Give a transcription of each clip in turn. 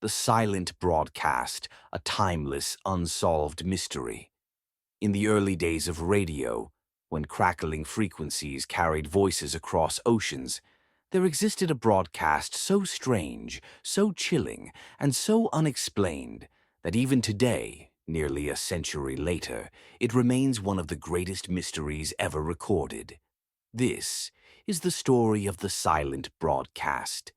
The silent broadcast, a timeless, unsolved mystery. In the early days of radio, when crackling frequencies carried voices across oceans, there existed a broadcast so strange, so chilling, and so unexplained that even today, nearly a century later, it remains one of the greatest mysteries ever recorded. This is the story of the silent broadcast.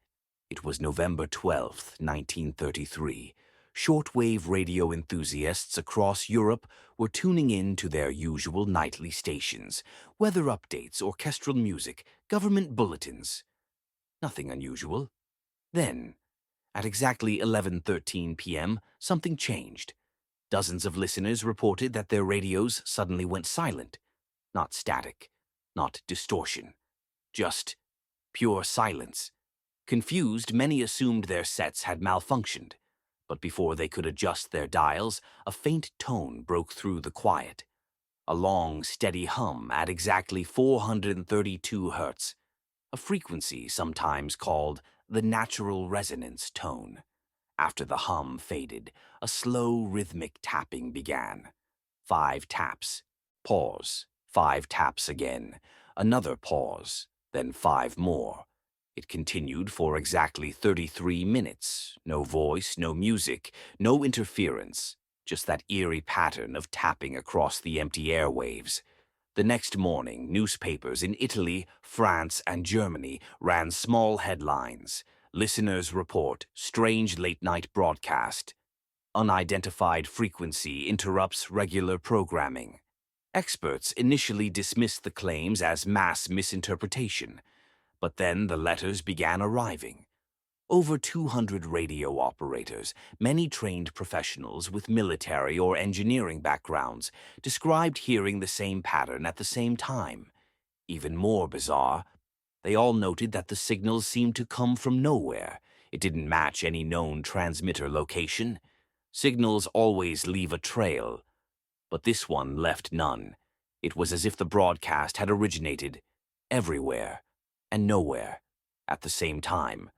It was November 12th, 1933. Shortwave radio enthusiasts across Europe were tuning in to their usual nightly stations, weather updates, orchestral music, government bulletins. Nothing unusual. Then, at exactly 11:13 p.m., something changed. Dozens of listeners reported that their radios suddenly went silent. Not static, not distortion, just pure silence. Confused, many assumed their sets had malfunctioned, but before they could adjust their dials, a faint tone broke through the quiet. A long, steady hum at exactly 432 hertz, a frequency sometimes called the natural resonance tone. After the hum faded, a slow, rhythmic tapping began. 5 taps. Pause. 5 taps again. Another pause. Then 5 more. It continued for exactly 33 minutes. No voice, no music, no interference. Just that eerie pattern of tapping across the empty airwaves. The next morning, newspapers in Italy, France, and Germany ran small headlines. Listeners report strange late-night broadcast. Unidentified frequency interrupts regular programming. Experts initially dismissed the claims as mass misinterpretation, but then the letters began arriving. Over 200 radio operators, many trained professionals with military or engineering backgrounds, described hearing the same pattern at the same time. Even more bizarre, they all noted that the signals seemed to come from nowhere. It didn't match any known transmitter location. Signals always leave a trail, but this one left none. It was as if the broadcast had originated everywhere and nowhere at the same time.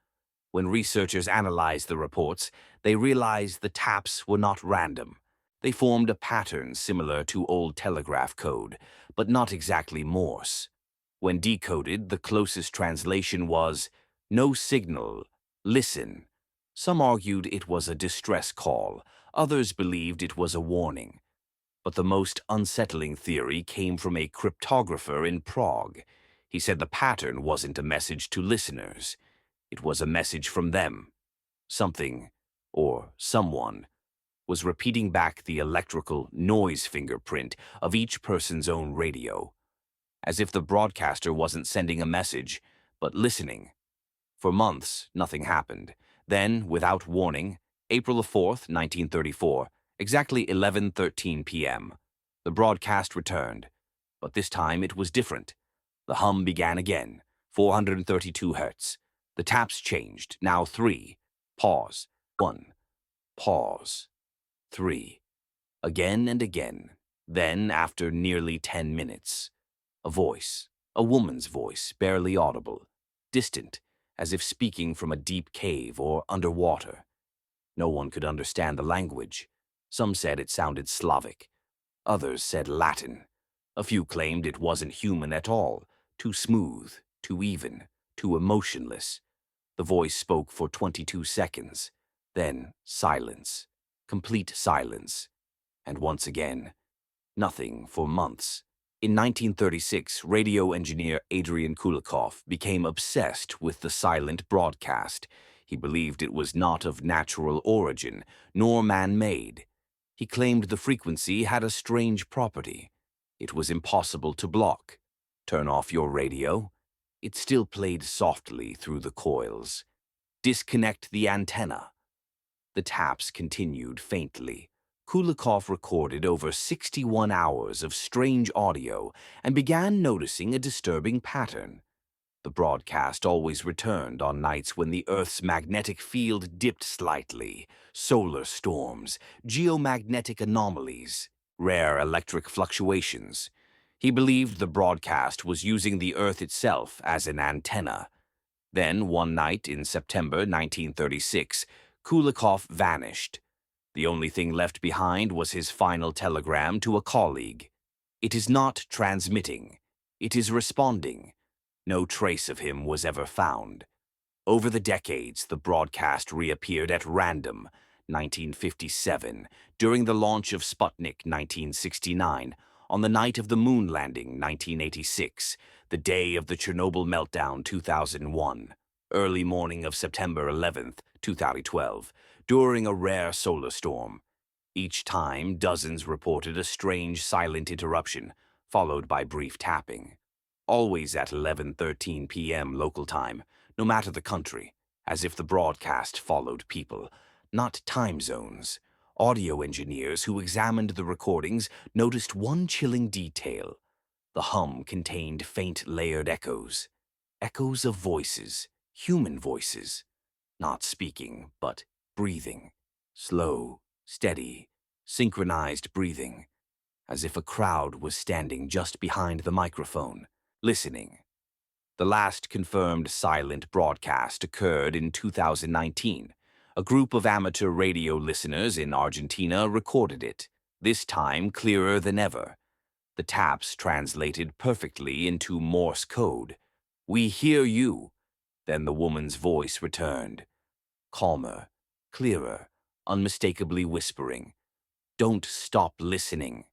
When researchers analyzed the reports, they realized the taps were not random. They formed a pattern similar to old telegraph code, but not exactly Morse. When decoded, the closest translation was, "No signal. Listen." Some argued it was a distress call. Others believed it was a warning. But the most unsettling theory came from a cryptographer in Prague. He said the pattern wasn't a message to listeners. It was a message from them. Something, or someone, was repeating back the electrical noise fingerprint of each person's own radio, as if the broadcaster wasn't sending a message, but listening. For months, nothing happened. Then, without warning, April 4th, 1934, exactly 11:13 p.m., the broadcast returned. But this time it was different. The hum began again, 432 hertz. The taps changed, now 3. Pause. 1. Pause. 3. Again and again. Then, after nearly 10 minutes, a voice, a woman's voice, barely audible, distant, as if speaking from a deep cave or underwater. No one could understand the language. Some said it sounded Slavic. Others said Latin. A few claimed it wasn't human at all, too smooth, too even, too emotionless. The voice spoke for 22 seconds. Then silence. Complete silence. And once again, nothing for months. In 1936, radio engineer Adrian Kulikov became obsessed with the silent broadcast. He believed it was not of natural origin, nor man-made. He claimed the frequency had a strange property. It was impossible to block. Turn off your radio. It still played softly through the coils. Disconnect the antenna. The taps continued faintly. Kulikov recorded over 61 hours of strange audio and began noticing a disturbing pattern. The broadcast always returned on nights when the Earth's magnetic field dipped slightly. Solar storms, geomagnetic anomalies, rare electric fluctuations. He believed the broadcast was using the Earth itself as an antenna. Then, one night in September 1936, Kulikov vanished. The only thing left behind was his final telegram to a colleague. It is not transmitting. It is responding. No trace of him was ever found. Over the decades, the broadcast reappeared at random. 1957, during the launch of Sputnik 1969, on the night of the moon landing 1986, the day of the Chernobyl meltdown 2001, early morning of September 11th, 2012, during a rare solar storm. Each time, dozens reported a strange silent interruption, followed by brief tapping. Always at 11:13 p.m. local time, no matter the country, as if the broadcast followed people, not time zones. Audio engineers who examined the recordings noticed one chilling detail. The hum contained faint layered echoes. Echoes of voices, human voices. Not speaking, but breathing. Slow, steady, synchronized breathing. As if a crowd was standing just behind the microphone, listening. The last confirmed silent broadcast occurred in 2019. A group of amateur radio listeners in Argentina recorded it, this time clearer than ever. The taps translated perfectly into Morse code. "We hear you." Then the woman's voice returned. Calmer, clearer, unmistakably whispering. "Don't stop listening."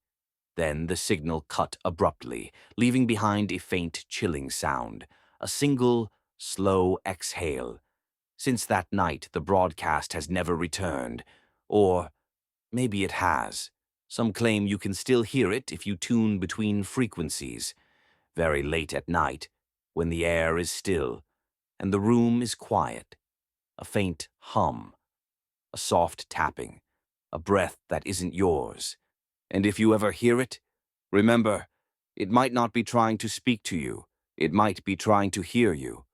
Then the signal cut abruptly, leaving behind a faint, chilling sound, a single, slow exhale. Since that night, the broadcast has never returned. Or maybe it has. Some claim you can still hear it if you tune between frequencies. Very late at night, when the air is still, and the room is quiet. A faint hum, a soft tapping, a breath that isn't yours. And if you ever hear it, remember, it might not be trying to speak to you. It might be trying to hear you.